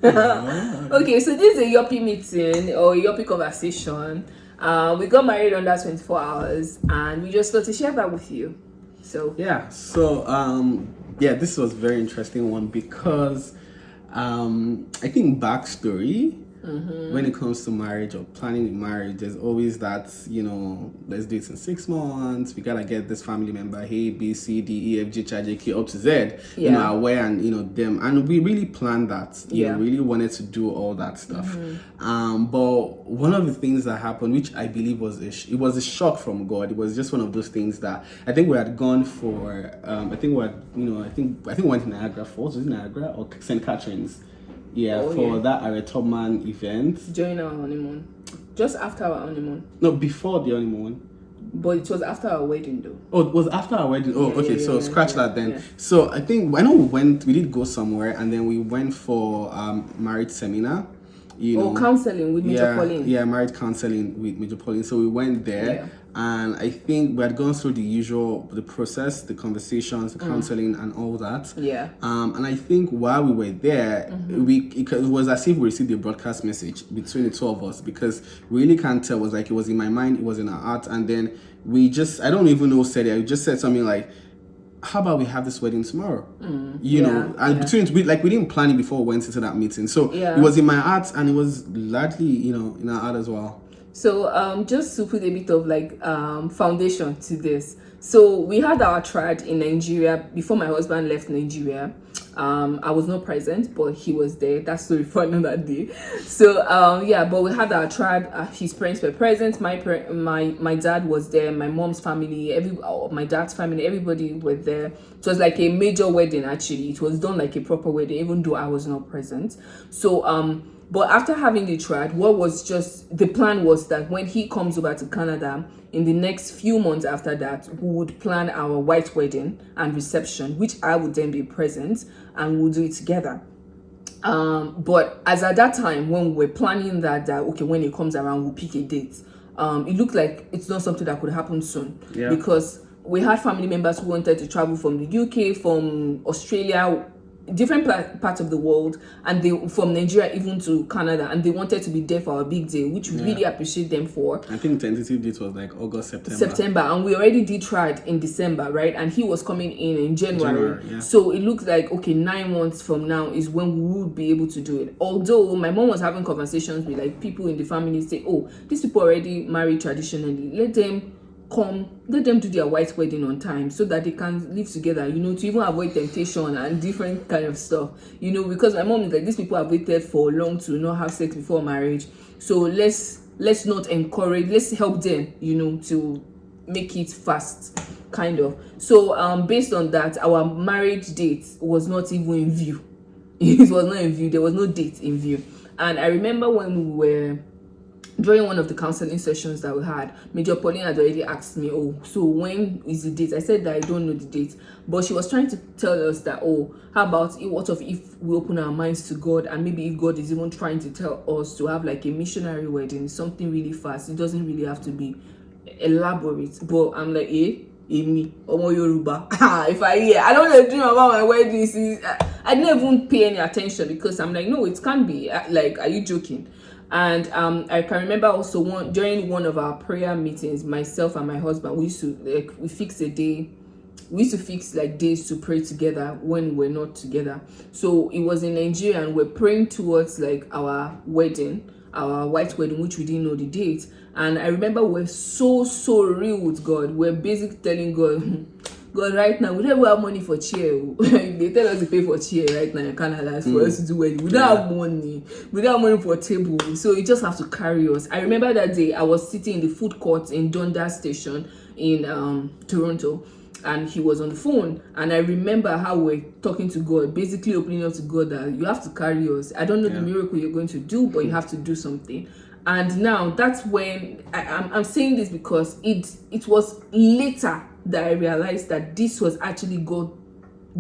Okay, so this is a Yoppie meeting or a Yoppie conversation. We got married under 24 hours and we just thought to share that with you. So, Yeah, this was a very interesting one because I think backstory when it comes to marriage or planning a marriage, there's always that, let's do it in 6 months. We gotta get this family member A, B, C, D, E, F, G, H, I, J, K up to Z, aware and them. And we really planned that. Really wanted to do all that stuff. But one of the things that happened, which I believe was it was a shock from God. It was just one of those things that I think we had gone for. I think we went to Niagara Falls. Was it Niagara or St. Catherine's? That Harriet Tubman event. During our honeymoon. Just after our honeymoon. No, before the honeymoon. But it was after our wedding though. Oh, it was after our wedding. Scratch that then. Yeah. So I know we did go somewhere and then we went for marriage seminar. Counseling with Major Pauline. Yeah, marriage counseling with Major Pauline. So we went there and I think we had gone through the process, the conversations, the counseling and all that. Yeah. And I think while we were there, it was as if we received a broadcast message between the two of us because we really can't tell. It was like it was in my mind, it was in our heart, and then I don't even know who said it. I just said something like, how about we have this wedding tomorrow? Between we didn't plan it before we went into that meeting. So it was in my heart and it was largely, in our heart as well. So just to put a bit of foundation to this. So we had our triad in Nigeria before my husband left Nigeria. I was not present, but he was there. That's story for another day. So but we had our tribe. His parents were present. My dad was there. My mom's family, my dad's family, everybody were there. It was like a major wedding. Actually, it was done like a proper wedding, even though I was not present. So but after having the triad, the plan was that when he comes over to Canada, in the next few months after that, we would plan our white wedding and reception, which I would then be present, and we'll do it together. But as at that time, when we were planning that okay, when it comes around, we'll pick a date. It looked like it's not something that could happen soon because we had family members who wanted to travel from the UK, from Australia, different parts of the world, and they from Nigeria even to Canada, and they wanted to be there for our big day, which we really appreciate them for. I think tentative date was like August, September, and we already did tried in December, right? And he was coming in January. So it looks like 9 months from now is when we would be able to do it. Although my mom was having conversations with people in the family, say, oh, these people already married traditionally, let them do their white wedding on time so that they can live together, to even avoid temptation and different kind of stuff, because my mom is like, these people have waited for long to not have sex before marriage, so let's not encourage, let's help them, to make it fast, kind of. So based on that, our marriage date was not even in view. It was not in view. There was no date in view. And I remember when we were during one of the counseling sessions that we had, Major Pauline had already asked me, oh, so when is the date? I said that I don't know the date, but she was trying to tell us that, oh, how about what if we open our minds to God, and maybe if God is even trying to tell us to have like a missionary wedding, something really fast. It doesn't really have to be elaborate. But I'm like, me, Omo Yoruba. If I don't want to dream about my wedding. I didn't even pay any attention because I'm like, no, it can't be. Like, are you joking? And I can remember also during one of our prayer meetings, myself and my husband, we used to fix a day. We used to fix days to pray together when we're not together. So it was in Nigeria, and we're praying towards our wedding, our white wedding, which we didn't know the date. And I remember we're so real with God. We're basically telling God, God, right now, we don't have money for chair. They tell us to pay for chair right now in Canada for us to do wedding. We don't have money. We don't have money for a table. So you just have to carry us. I remember that day I was sitting in the food court in Dundas Station in Toronto, and he was on the phone. And I remember how we're talking to God, basically opening up to God that you have to carry us. I don't know the miracle you're going to do, but you have to do something. And now that's when I'm saying this because it was later that I realized that this was actually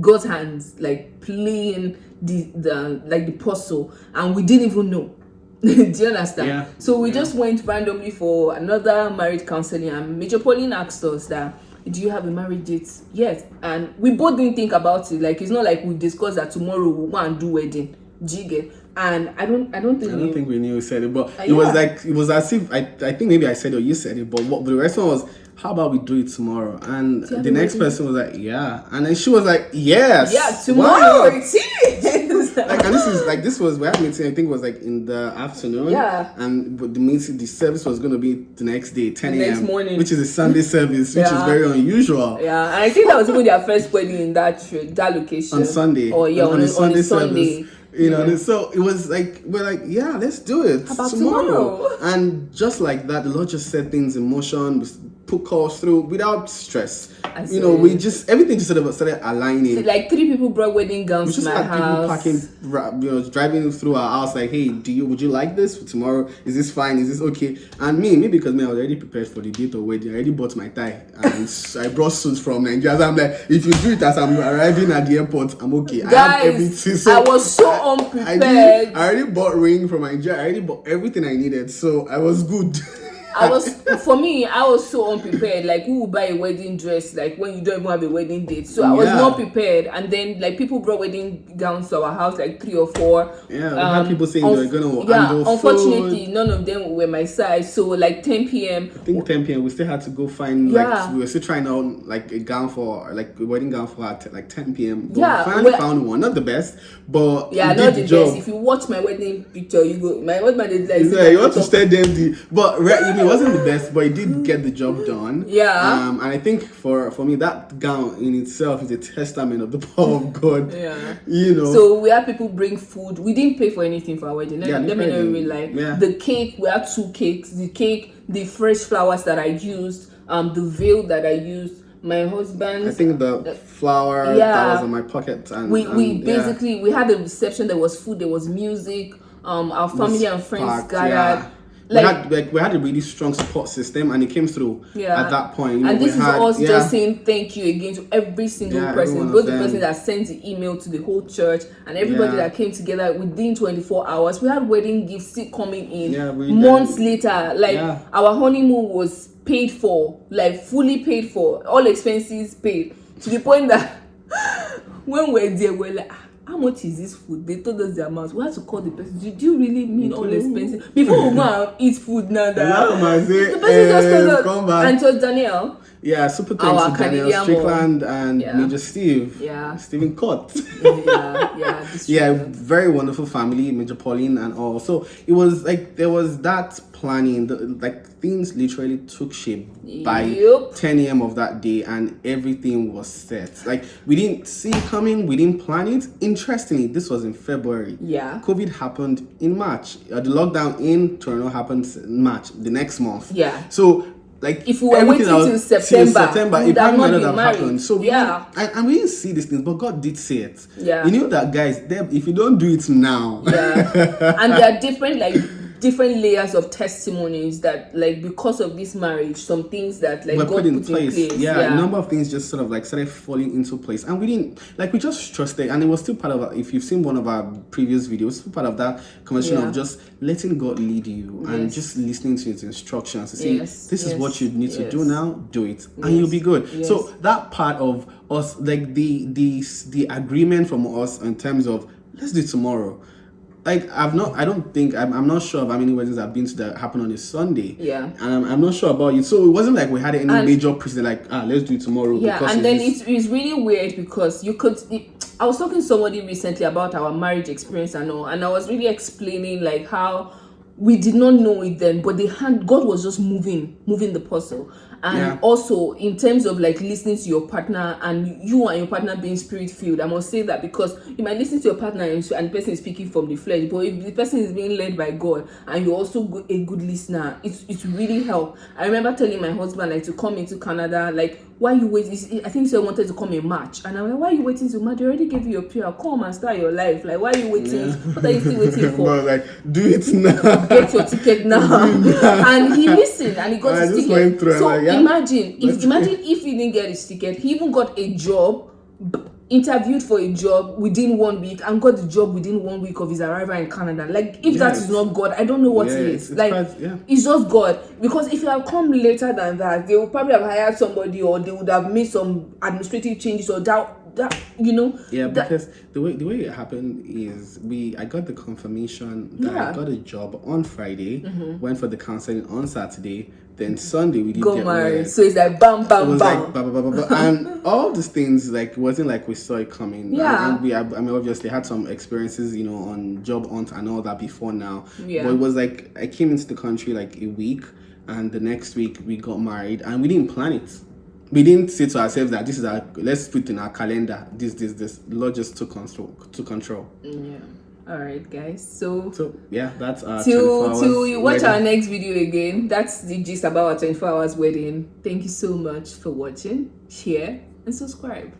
God's hands playing the puzzle, and we didn't even know. Do you understand? Yeah. So we just went randomly for another marriage counseling, and Major Pauline asked us that, do you have a marriage date yet? And we both didn't think about it. It's not like we discussed that tomorrow we'll go and do wedding. Jiggy. And I don't think we knew who said it, but it was like, it was as if I think maybe I said it or you said it, but what the rest one was, how about we do it tomorrow? And the next person was like, yeah, and then she was like, yes, tomorrow it is. Like, and this was we had a meeting. I think it was like in the afternoon. Yeah. And the service was going to be the next day, 10 a.m. next morning, which is a Sunday service, which is very unusual. Yeah, and I think that was even their first wedding in that location on Sunday. Or on a Sunday Sunday. Service. You know, so it was like, we're like, yeah, let's do it. How about tomorrow? And just like that, the Lord just set things in motion, put calls through without stress. You know, everything just sort of started aligning. So like 3 people brought wedding gowns to my house. People parking, driving through our house like, hey, would you like this for tomorrow? Is this fine? Is this okay? And maybe because I was already prepared for the date of wedding, I already bought my tie and I brought suits from Nigeria. So I'm like, if you do it as I'm arriving at the airport, I'm okay. Guys, I have everything. So I was so unprepared. I already bought ring from Nigeria. I already bought everything I needed, so I was good. I was so unprepared. Like, who would buy a wedding dress like when you don't even have a wedding date? So I was not prepared. And then like people brought wedding gowns to our house, like 3 or 4. Yeah, we had people saying they were gonna handle unfortunately food. None of them were my size. So like 10 p.m. I think 10 p.m. we still had to go find like we were still trying out like a gown for like a wedding gown for at like 10 p.m. But we finally found one, not the best, but not the best. If you watch my wedding picture, you go. My husband is like, you want to stay empty, but it wasn't the best, but it did get the job done. Yeah. And I think for me that gown in itself is a testament of the power of God. Yeah. You know. So we had people bring food. We didn't pay for anything for our wedding. Let me not really lie. Yeah. The cake, we had 2 cakes. The cake, the fresh flowers that I used, the veil that I used. My husband, I think the flower that was in my pocket, and we basically we had a reception. There was food, there was music. Our family and friends gathered. We had a really strong support system, and it came through at that point. And this is us just saying thank you again to every single person, both the person that sent the email to the whole church and everybody that came together within 24 hours. We had wedding gifts still coming in months later. Like our honeymoon was paid for, like fully paid for, all expenses paid, to the point that when we're there, we're like, how much is this food? They told us the amount. We had to call the person. Did you really mean all expensive? Before we go and eat food now, the person just told us. And it was Danielle. Yeah, super thanks to Daniel Strickland and Major Steve. Yeah. Stephen Cott. Yeah. Very wonderful family, Major Pauline and all. So it was like there was that planning, things literally took shape by 10 a.m. of that day, and everything was set. Like, we didn't see it coming, we didn't plan it. Interestingly, this was in February. Yeah. COVID happened in March. The lockdown in Toronto happened in March, the next month. Yeah. So, like, if we were waiting till September, it probably might not have happened. So we didn't see these things, but God did say it. Yeah. You knew that, guys, if you don't do it now. Yeah. And there are different layers of testimonies that, like, because of this marriage, some things that like God put in place. A number of things just sort of like started falling into place, and we just trusted, and it was still part of if you've seen one of our previous videos, still part of that conversation of just letting God lead you and just listening to his instructions to say this is what you need to do now, do it, and you'll be good. So that part of us, like the agreement from us in terms of let's do it tomorrow. Like, I'm not sure of how many weddings I've been to that happen on a Sunday. Yeah. And I'm not sure about you. So it wasn't like we had any major precedent, like, let's do it tomorrow. Yeah, and then it's really weird because I was talking to somebody recently about our marriage experience and all, and I was really explaining like how we did not know it then, but God was just moving the puzzle. And also in terms of like listening to your partner and your partner being spirit filled, I must say that, because you might listen to your partner and the person is speaking from the flesh, but if the person is being led by God and you're also a good listener, it's really help. I remember telling my husband like to come into Canada, like, why you waiting? I think he said wanted to come in March, and I'm like, why are you waiting till March? They already gave you your prayer. Come and start your life. Like, why are you waiting? What are you still waiting for? But like, do it now. Get your ticket now. And he listened and he got his ticket. So imagine if he didn't get his ticket, he even got a job, interviewed for a job within 1 week, and got the job within 1 week of his arrival in Canada. Like, if that is not God, I don't know what it is. It's just God. Because if you have come later than that, they would probably have hired somebody, or they would have made some administrative changes, or that that, you know. Yeah, because the way it happened is I got the confirmation that I got a job on Friday, went for the counseling on Saturday, then Sunday we did Got get married. So it's like bam, bam, it was bam. like blah, blah, blah, blah, blah. And all these things, like, it wasn't like we saw it coming. Yeah. And I mean, obviously had some experiences, you know, on job hunt and all that before now. Yeah. But it was like I came into the country like a week, and the next week we got married, and we didn't plan it. We didn't say to ourselves that this is let's put in our calendar. This. The Lord just took control. Yeah. All right, guys. So yeah, that's till you watch wedding. our next video again. That's the gist about our 24 hours wedding. Thank you so much for watching. Share and subscribe.